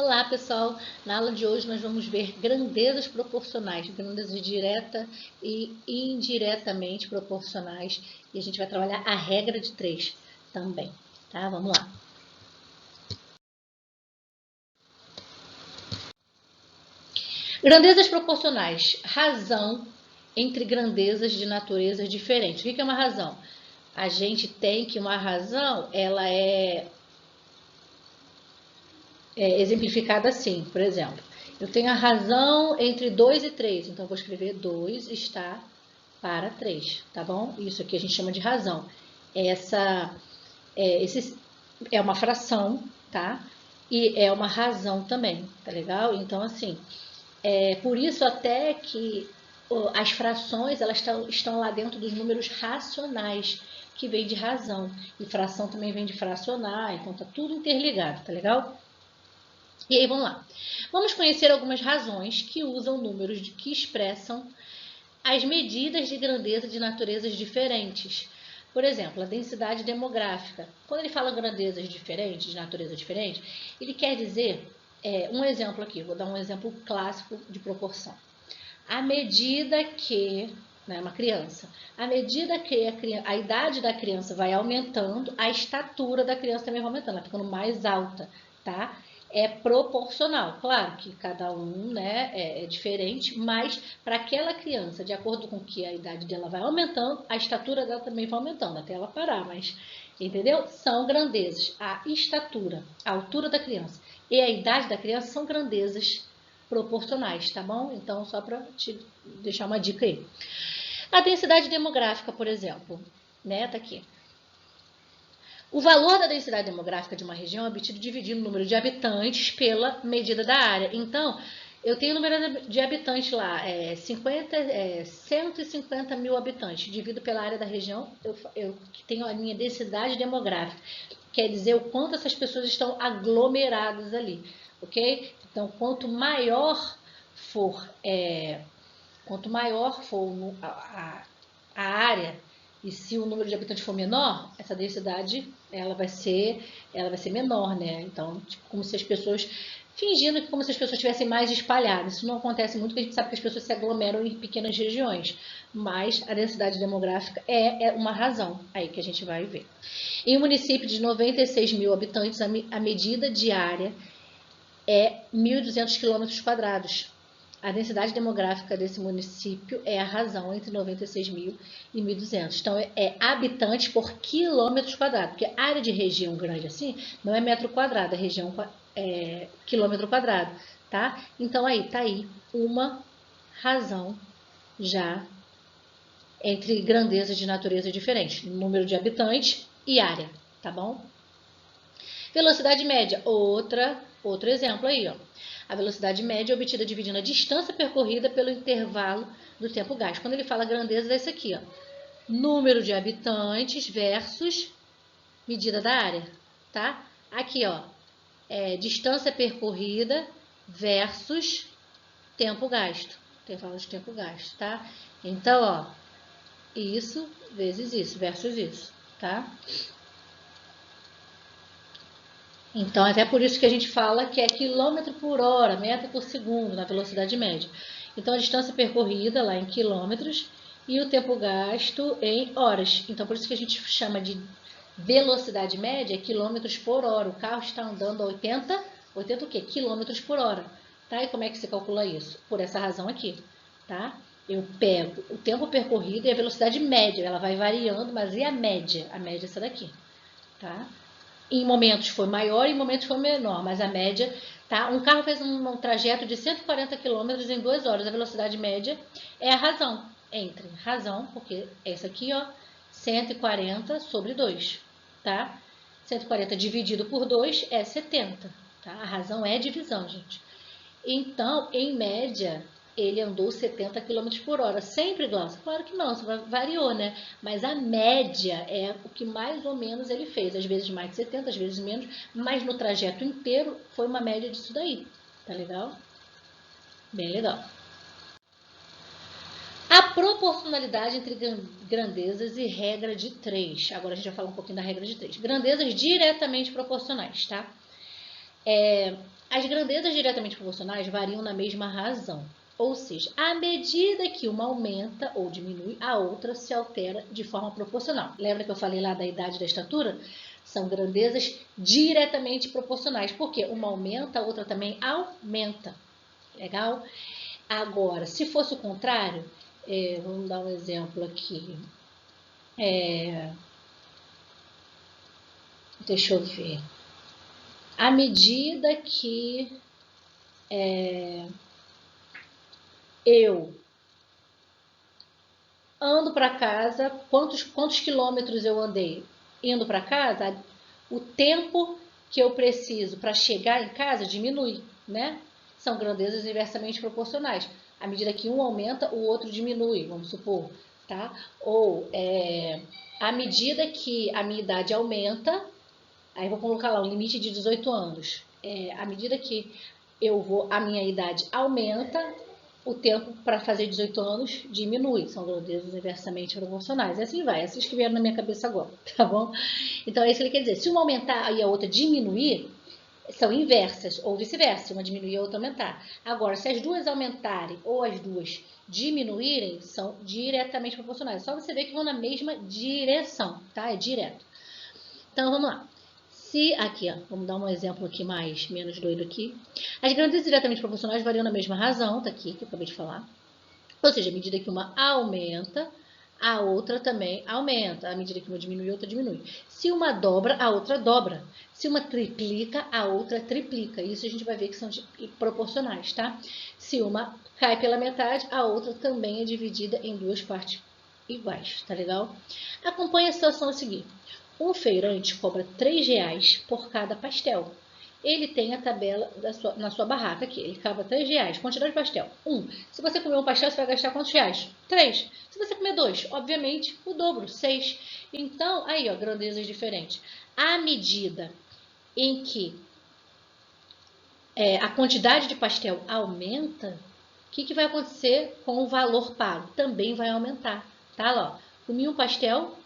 Olá pessoal, na aula de hoje nós vamos ver grandezas proporcionais, grandezas direta e indiretamente proporcionais, e a gente vai trabalhar a regra de 3 também, tá? Vamos lá. Grandezas proporcionais, razão entre grandezas de naturezas diferentes. O que é uma razão? A gente tem que uma razão, ela é exemplificada assim, por exemplo. Eu tenho a razão entre 2 e 3, então eu vou escrever 2 está para 3, tá bom? Isso aqui a gente chama de razão. Essa é uma fração, tá? E é uma razão também, tá legal? Então, assim, por isso até que as frações, elas estão lá dentro dos números racionais, que vem de razão. E fração também vem de fracionar, então tá tudo interligado, tá legal? E aí, vamos lá. Vamos conhecer algumas razões que usam números que expressam as medidas de grandeza de naturezas diferentes. Por exemplo, a densidade demográfica. Quando ele fala grandezas diferentes, de natureza diferente, ele quer dizer, um exemplo aqui, vou dar um exemplo clássico de proporção. À medida que, uma criança, à medida que a idade da criança vai aumentando, a estatura da criança também vai aumentando, ela vai ficando mais alta, tá? É proporcional, claro que cada um, é diferente, mas para aquela criança, de acordo com que a idade dela vai aumentando, a estatura dela também vai aumentando, até ela parar, mas, entendeu? São grandezas, a estatura, a altura da criança e a idade da criança são grandezas proporcionais, tá bom? Então, só para te deixar uma dica aí. A densidade demográfica, por exemplo, tá aqui. O valor da densidade demográfica de uma região é obtido dividindo o número de habitantes pela medida da área. Então, eu tenho o número de habitantes lá, 150 mil habitantes, dividido pela área da região, eu tenho a minha densidade demográfica. Quer dizer o quanto essas pessoas estão aglomeradas ali, ok? Então, quanto maior for a área, e se o número de habitantes for menor, essa densidade ela vai ser menor, né? Então, tipo, como se as pessoas fingindo que como se as pessoas estivessem mais espalhadas. Isso não acontece muito, porque a gente sabe que as pessoas se aglomeram em pequenas regiões, mas a densidade demográfica é uma razão aí que a gente vai ver. Em um município de 96 mil habitantes, a medida diária é 1.200 km². A densidade demográfica desse município é a razão entre 96 mil e 1.200. Então, é habitantes por quilômetros quadrados. Porque a área de região grande assim não é metro quadrado, é região quilômetro quadrado. Tá? Então, tá aí uma razão já entre grandezas de natureza diferentes. Número de habitantes e área. Tá bom? Velocidade média. Outro exemplo aí, ó. A velocidade média é obtida dividindo a distância percorrida pelo intervalo do tempo gasto. Quando ele fala grandeza, é isso aqui, ó. Número de habitantes versus medida da área, tá? Aqui, ó, distância percorrida versus tempo gasto. Intervalo de tempo gasto, tá? Então, ó, isso vezes isso, versus isso, tá? Então, até por isso que a gente fala que é quilômetro por hora, metro por segundo, na velocidade média. Então, a distância percorrida lá em quilômetros e o tempo gasto em horas. Então, por isso que a gente chama de velocidade média, quilômetros por hora. O carro está andando a 80 o quê? Quilômetros por hora. Tá? E como é que você calcula isso? Por essa razão aqui, tá? Eu pego o tempo percorrido e a velocidade média. Ela vai variando, mas e a média? A média é essa daqui, tá? Em momentos foi maior, em momentos foi menor, mas a média, tá? Um carro fez um trajeto de 140 km em 2 horas, a velocidade média é a razão, porque essa aqui, ó, 140 sobre 2, tá? 140 dividido por 2 é 70, tá? A razão é divisão, gente. Então, em média, ele andou 70 km por hora. Sempre, Glaucia? Claro que não, variou, né? Mas a média é o que mais ou menos ele fez. Às vezes mais de 70, às vezes menos, mas no trajeto inteiro foi uma média disso daí. Tá legal? Bem legal. A proporcionalidade entre grandezas e regra de 3. Agora a gente vai falar um pouquinho da regra de 3. Grandezas diretamente proporcionais, tá? As grandezas diretamente proporcionais variam na mesma razão. Ou seja, à medida que uma aumenta ou diminui, a outra se altera de forma proporcional. Lembra que eu falei lá da idade e da estatura? São grandezas diretamente proporcionais. Porque uma aumenta, a outra também aumenta. Legal? Agora, se fosse o contrário, vamos dar um exemplo aqui. Deixa eu ver. À medida que eu ando para casa, quantos quilômetros eu andei indo para casa, o tempo que eu preciso para chegar em casa diminui, né? São grandezas inversamente proporcionais. À medida que um aumenta, o outro diminui, vamos supor, tá? Ou à medida que a minha idade aumenta, aí vou colocar lá um limite de 18 anos. À medida que a minha idade aumenta, o tempo para fazer 18 anos diminui. São grandezas inversamente proporcionais. E assim vai, essas que vieram na minha cabeça agora, tá bom? Então é isso que ele quer dizer. Se uma aumentar e a outra diminuir, são inversas, ou vice-versa, uma diminuir e a outra aumentar. Agora, se as duas aumentarem ou as duas diminuírem, são diretamente proporcionais. Só você ver que vão na mesma direção, tá? É direto. Então, vamos lá. Se aqui, ó, vamos dar um exemplo aqui menos doido aqui. As grandezas diretamente proporcionais variam na mesma razão, tá aqui, que eu acabei de falar. Ou seja, à medida que uma aumenta, a outra também aumenta. À medida que uma diminui, a outra diminui. Se uma dobra, a outra dobra. Se uma triplica, a outra triplica. Isso a gente vai ver que são proporcionais, tá? Se uma cai pela metade, a outra também é dividida em duas partes iguais, tá legal? Acompanhe a situação a seguir. Um feirante cobra R$3 por cada pastel. Ele tem a tabela na sua barraca aqui. Ele cobra R$3. Quantidade de pastel. 1. Se você comer um pastel, você vai gastar quantos reais? 3. Se você comer 2, obviamente, o dobro, 6. Então, aí, ó, grandezas diferentes. À medida em que a quantidade de pastel aumenta, o que vai acontecer com o valor pago? Também vai aumentar. Tá lá, ó. Comi um pastel,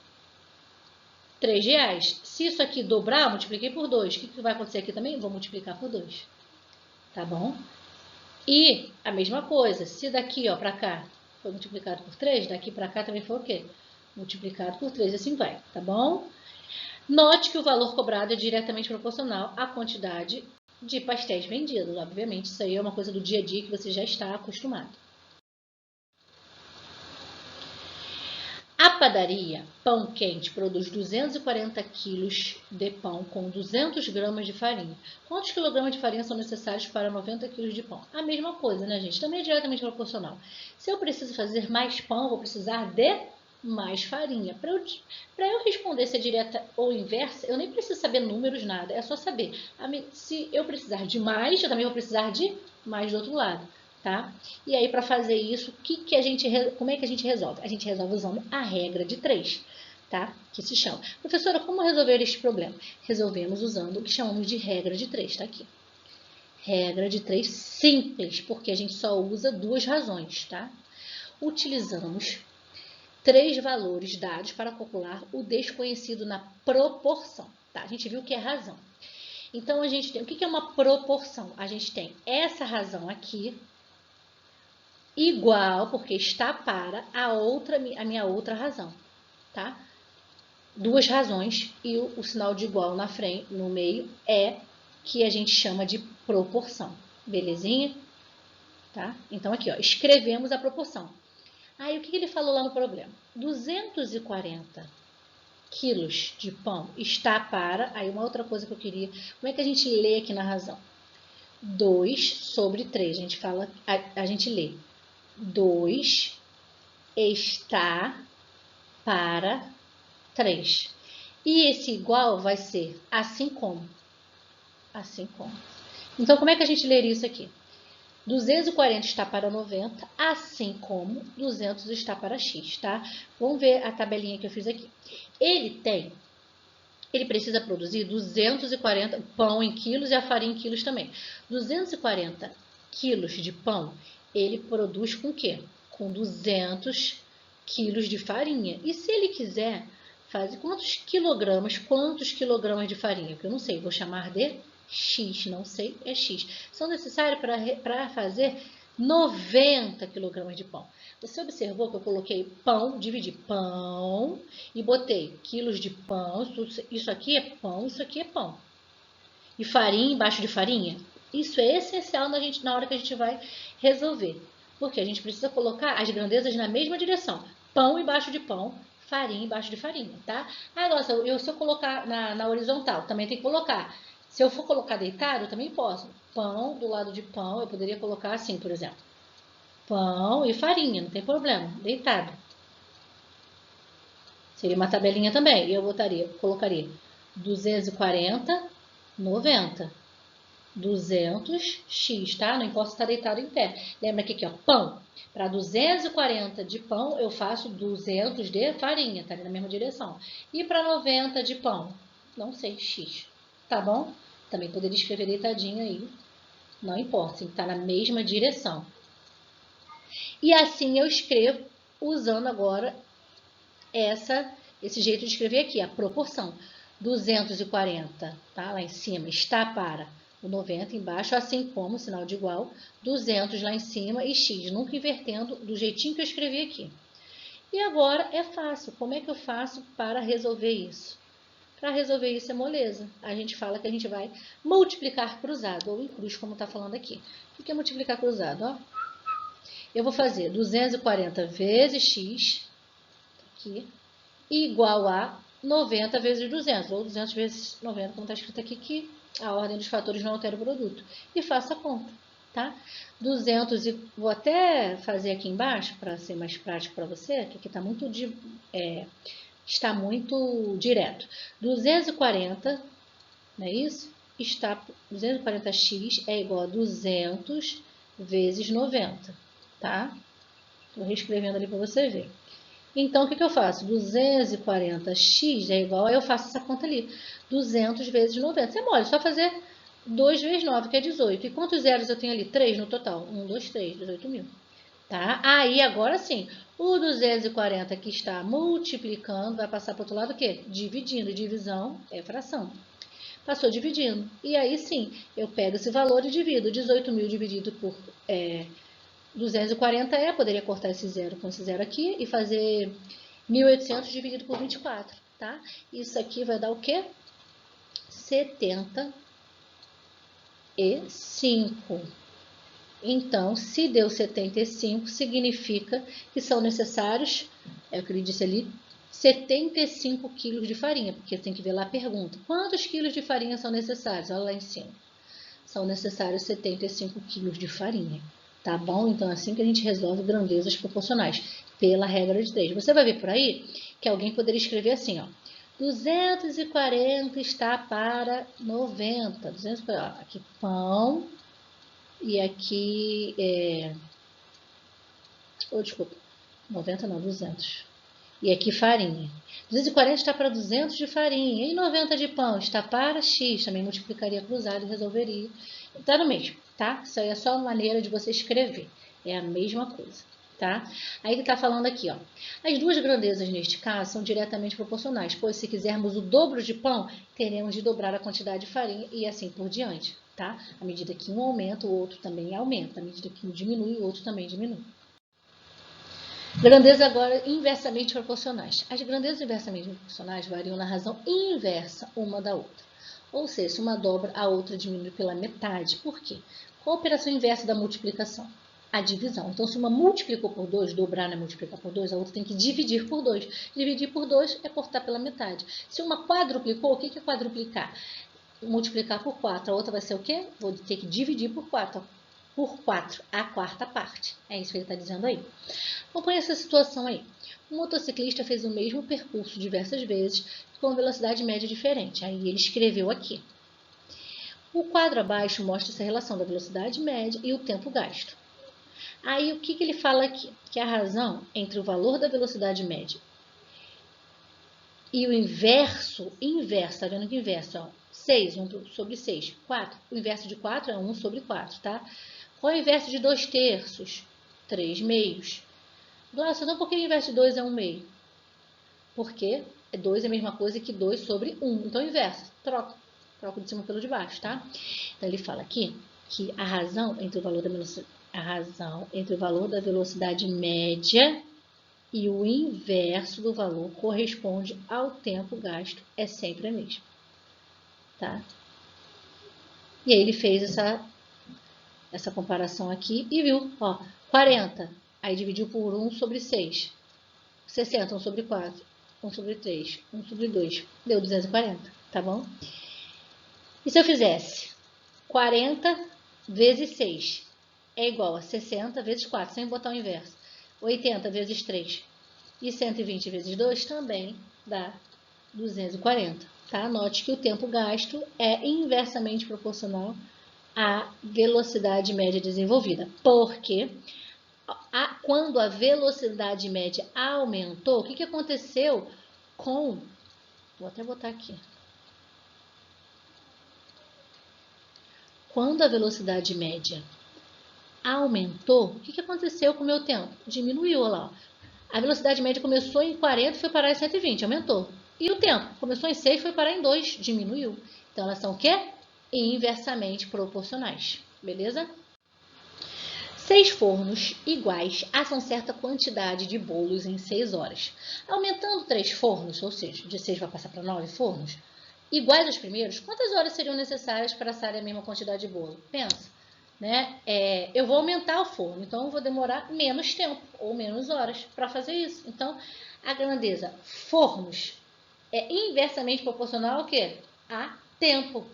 R$3. Se isso aqui dobrar, eu multipliquei por 2. O que vai acontecer aqui também? Vou multiplicar por 2. Tá bom? E a mesma coisa, se daqui ó, para cá foi multiplicado por 3, daqui para cá também foi o quê? Multiplicado por 3, assim vai, tá bom? Note que o valor cobrado é diretamente proporcional à quantidade de pastéis vendidos. Obviamente, isso aí é uma coisa do dia a dia que você já está acostumado. A padaria Pão Quente produz 240 quilos de pão com 200 gramas de farinha. Quantos quilogramas de farinha são necessários para 90 quilos de pão? A mesma coisa, né, gente? Também é diretamente proporcional. Se eu preciso fazer mais pão, eu vou precisar de mais farinha. Para eu responder se é direta ou inversa, eu nem preciso saber números, nada. É só saber. Se eu precisar de mais, eu também vou precisar de mais do outro lado. Tá? E aí, para fazer isso, como é que a gente resolve? A gente resolve usando a regra de 3, tá? Que se chama. Professora, como resolver este problema? Resolvemos usando o que chamamos de regra de 3, tá aqui. Regra de 3 simples, porque a gente só usa duas razões, tá? Utilizamos 3 valores dados para calcular o desconhecido na proporção, tá? A gente viu que é razão. Então, a gente tem, o que é uma proporção? A gente tem essa razão aqui, igual, porque está para a minha outra razão, tá? Duas razões e o sinal de igual na frente, no meio, é que a gente chama de proporção, belezinha? Tá? Então, aqui, ó, escrevemos a proporção. Aí, o que ele falou lá no problema? 240 quilos de pão está para... Aí, uma outra coisa que eu queria... Como é que a gente lê aqui na razão? 2 sobre 3. A gente lê 2 está para 3. E esse igual vai ser assim como. Assim como. Então, como é que a gente leria isso aqui? 240 está para 90, assim como 200 está para x, tá? Vamos ver a tabelinha que eu fiz aqui. Ele precisa produzir 240 pão em quilos e a farinha em quilos também. 240 quilos de pão, ele produz com o quê? Com 200 quilos de farinha. E se ele quiser fazer quantos quilogramas de farinha? Que eu não sei, vou chamar de X, não sei, é X. São necessários para fazer 90 kg de pão. Você observou que eu coloquei pão, dividi pão e botei quilos de pão. Isso aqui é pão, isso aqui é pão. E farinha embaixo de farinha. Isso é essencial na hora que a gente vai resolver. Porque a gente precisa colocar as grandezas na mesma direção. Pão embaixo de pão, farinha embaixo de farinha, tá? Ah, nossa, se eu colocar na horizontal, também tem que colocar. Se eu for colocar deitado, eu também posso. Pão do lado de pão, eu poderia colocar assim, por exemplo. Pão e farinha, não tem problema, deitado. Seria uma tabelinha também. E eu colocaria 240, 90. 200x, tá? Não importa se está deitado em pé. Lembra aqui, ó, pão. Para 240 de pão, eu faço 200 de farinha, tá ali na mesma direção. E para 90 de pão, não sei, x, tá bom? Também poderia escrever deitadinho aí, não importa, tem que estar na mesma direção. E assim eu escrevo usando agora esse jeito de escrever aqui, a proporção. 240, tá? Lá em cima, está para o 90 embaixo, assim como, sinal de igual, 200 lá em cima e x, nunca invertendo do jeitinho que eu escrevi aqui. E agora é fácil. Como é que eu faço para resolver isso? Para resolver isso é moleza. A gente fala que a gente vai multiplicar cruzado, ou em cruz, como está falando aqui. O que é multiplicar cruzado? Ó, eu vou fazer 240 vezes x, aqui, igual a 90 vezes 200, ou 200 vezes 90, como está escrito aqui, que a ordem dos fatores não altera o produto. E faça a conta, tá? 200, e vou até fazer aqui embaixo, para ser mais prático para você, que aqui está muito direto. 240, não é isso? 240x é igual a 200 vezes 90, tá? Estou reescrevendo ali para você ver. Então, o que eu faço? 240x é igual, eu faço essa conta ali, 200 vezes 90. Você mole, só fazer 2 vezes 9, que é 18. E quantos zeros eu tenho ali? 3 no total. 1, 2, 3, 18 mil. Tá? Aí, agora sim, o 240 que está multiplicando vai passar para o outro lado o quê? Dividindo. Divisão é fração. Passou dividindo. E aí sim, eu pego esse valor e divido. 18 mil dividido por 240 poderia cortar esse zero com esse zero aqui e fazer 1.800 dividido por 24, tá? Isso aqui vai dar o quê? 75. Então, se deu 75, significa que são necessários, é o que ele disse ali, 75 quilos de farinha, porque tem que ver lá a pergunta. Quantos quilos de farinha são necessários? Olha lá em cima. São necessários 75 quilos de farinha. Tá bom? Então, é assim que a gente resolve grandezas proporcionais, pela regra de 3. Você vai ver por aí que alguém poderia escrever assim, ó. 240 está para 90. 240, aqui pão e aqui desculpa, 90 não, 200. E aqui farinha. 240 está para 200 de farinha. E 90 de pão está para x. Também multiplicaria cruzado e resolveria. Está no mesmo, tá? Isso aí é só uma maneira de você escrever. É a mesma coisa, tá? Aí ele está falando aqui, ó. As duas grandezas neste caso são diretamente proporcionais, pois se quisermos o dobro de pão, teremos de dobrar a quantidade de farinha e assim por diante, tá? À medida que um aumenta, o outro também aumenta. À medida que um diminui, o outro também diminui. Grandezas agora inversamente proporcionais. As grandezas inversamente proporcionais variam na razão inversa uma da outra. Ou seja, se uma dobra, a outra diminui pela metade. Por quê? Qual a operação inversa da multiplicação? A divisão. Então, se uma multiplicou por 2, dobrar não é multiplicar por 2, a outra tem que dividir por 2. Dividir por 2 é cortar pela metade. Se uma quadruplicou, o que é quadruplicar? Multiplicar por 4. A outra vai ser o quê? Vou ter que dividir por 4. Por 4, a quarta parte. É isso que ele está dizendo aí. Acompanhe essa situação aí. Um motociclista fez o mesmo percurso diversas vezes, com velocidade média diferente. Aí ele escreveu aqui. O quadro abaixo mostra essa relação da velocidade média e o tempo gasto. Aí o que ele fala aqui? Que a razão entre o valor da velocidade média e o inverso, tá vendo que inverso, ó, 6, 1 sobre 6, 4. O inverso de 4 é 1 sobre 4, tá? Qual é o inverso de 2 terços? 3 meios. Nossa, então por que o inverso de 2 é 1 meio? Porque 2 é a mesma coisa que 2 sobre 1. Então, inverso, troca. troco de cima pelo de baixo, tá? Então, ele fala aqui que a razão entre o valor da velocidade média e o inverso do valor corresponde ao tempo gasto, é sempre a mesma, tá? E aí ele fez essa comparação aqui e viu, ó, 40, aí dividiu por 1 sobre 6, 60, 1 sobre 4, 1 sobre 3, 1 sobre 2, deu 240, tá bom? E se eu fizesse 40 vezes 6 é igual a 60 vezes 4, sem botar o inverso, 80 vezes 3 e 120 vezes 2 também dá 240, tá? Note que o tempo gasto é inversamente proporcional à velocidade média desenvolvida, porque quando a velocidade média aumentou, o que aconteceu com... Vou até botar aqui. Quando a velocidade média aumentou, o que aconteceu com o meu tempo? Diminuiu, olha lá. A velocidade média começou em 40 e foi parar em 120, aumentou. E o tempo? Começou em 6 e foi parar em 2, diminuiu. Então, elas são o quê? Inversamente proporcionais, beleza? 6 fornos iguais assam certa quantidade de bolos em 6 horas. Aumentando 3 fornos, ou seja, de 6 vai passar para 9 fornos, iguais aos primeiros, quantas horas seriam necessárias para assar a mesma quantidade de bolo? Pensa, né? Eu vou aumentar o forno, então eu vou demorar menos tempo ou menos horas para fazer isso. Então, a grandeza fornos é inversamente proporcional ao quê? A tempo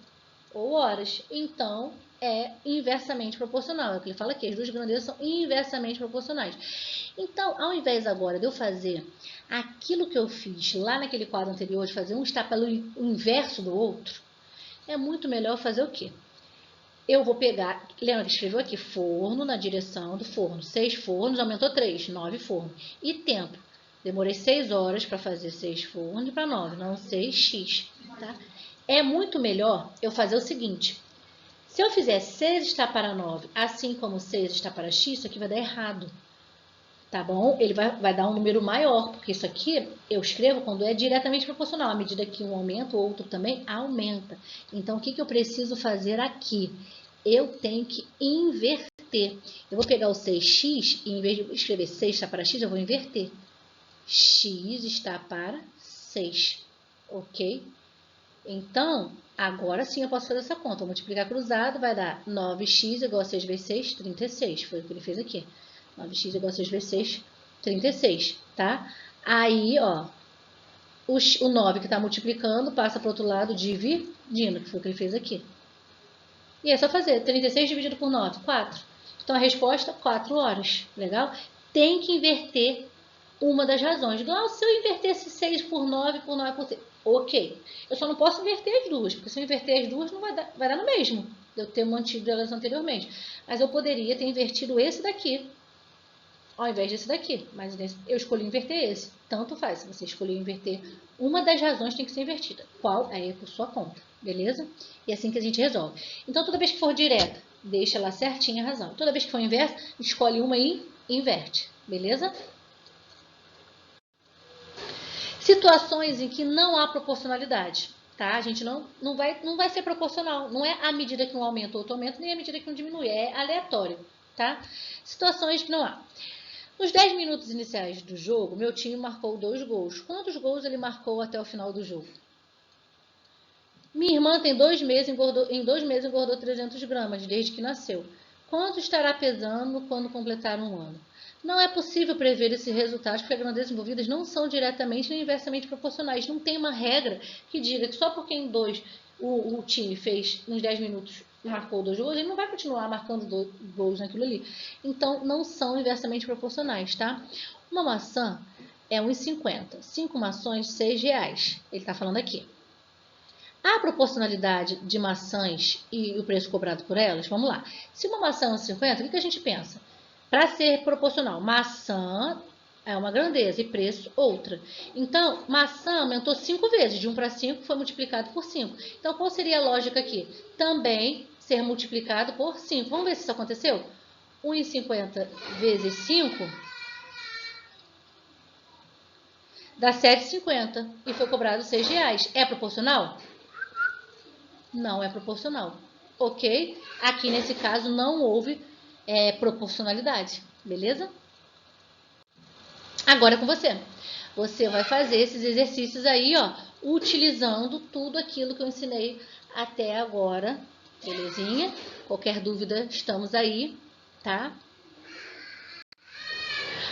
ou horas. Então, é inversamente proporcional. É o que ele fala aqui, as duas grandezas são inversamente proporcionais. Então, ao invés agora de eu fazer aquilo que eu fiz lá naquele quadro anterior, de fazer um está pelo inverso do outro, é muito melhor fazer o quê? Eu vou pegar, lembra que escreveu aqui, forno na direção do forno. 6 fornos, aumentou 3, 9 fornos. E tempo, demorei 6 horas para fazer 6 fornos para 9, não 6x, tá? É muito melhor eu fazer o seguinte, se eu fizer 6 está para 9, assim como 6 está para x, isso aqui vai dar errado. Tá bom? Ele vai dar um número maior, porque isso aqui eu escrevo quando é diretamente proporcional. À medida que um aumenta, o outro também aumenta. Então, o que eu preciso fazer aqui? Eu tenho que inverter. Eu vou pegar o 6x e em vez de escrever 6 está para x, eu vou inverter. X está para 6, ok? Então, agora sim eu posso fazer essa conta. Vou multiplicar cruzado, vai dar 9x igual a 6 vezes 6, 36. Foi o que ele fez aqui. 9x igual a 6 vezes 6, 36, tá? Aí, ó, o 9 que está multiplicando passa para o outro lado dividindo, que foi o que ele fez aqui. E é só fazer. 36 dividido por 9, 4. Então, a resposta, 4 horas. Legal? Tem que inverter uma das razões. Se eu invertesse 6 por 9 por 9 por 6, ok. Eu só não posso inverter as duas, porque se eu inverter as duas, não vai dar no mesmo. Eu ter mantido elas anteriormente. Mas eu poderia ter invertido esse daqui, ao invés desse daqui, mas eu escolhi inverter esse. Tanto faz, se você escolher inverter, uma das razões tem que ser invertida. Qual? Aí é por sua conta, beleza? E é assim que a gente resolve. Então, toda vez que for direta, deixa lá certinha a razão. Toda vez que for inversa, escolhe uma e inverte, beleza? Situações em que não há proporcionalidade, tá? A gente não vai ser proporcional. Não é à medida que um aumenta ou outro aumenta, nem à medida que um diminui. É aleatório, tá? Situações que não há. Nos 10 minutos iniciais do jogo, meu time marcou 2 gols. Quantos gols ele marcou até o final do jogo? Minha irmã tem 2 meses, em 2 meses engordou 300 gramas, desde que nasceu. Quanto estará pesando quando completar um ano? Não é possível prever esses resultados, porque as grandezas envolvidas não são diretamente nem inversamente proporcionais. Não tem uma regra que diga que só porque em 2 o time fez nos 10 minutos marcou 2 gols, ele não vai continuar marcando 2 gols naquilo ali. Então, não são inversamente proporcionais, tá? Uma maçã é 1,50. 5 maçãs, R$6. Ele está falando aqui. A proporcionalidade de maçãs e o preço cobrado por elas, vamos lá. Se uma maçã é 1,50, o que a gente pensa? Para ser proporcional, maçã é uma grandeza e preço outra. Então, maçã aumentou 5 vezes, de 1 para 5 foi multiplicado por 5. Então, qual seria a lógica aqui? Também ser multiplicado por 5. Vamos ver se isso aconteceu? 1,50 vezes 5 dá R$7,50 e foi cobrado R$6. É proporcional? não é proporcional, ok? Aqui nesse caso não houve proporcionalidade, beleza? Agora é com você. Você vai fazer esses exercícios aí, ó, utilizando tudo aquilo que eu ensinei até agora, belezinha? Qualquer dúvida, estamos aí, tá?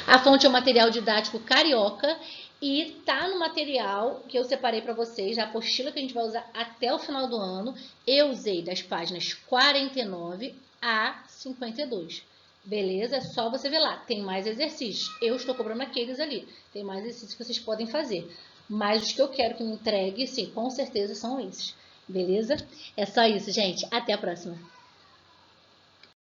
A fonte é o material didático Carioca e tá no material que eu separei para vocês, a apostila que a gente vai usar até o final do ano. Eu usei das páginas 49 a 52. Beleza? É só você ver lá. Tem mais exercícios. Eu estou cobrando aqueles ali. Tem mais exercícios que vocês podem fazer. Mas os que eu quero que me entregue, sim, com certeza são esses. Beleza? É só isso, gente. Até a próxima.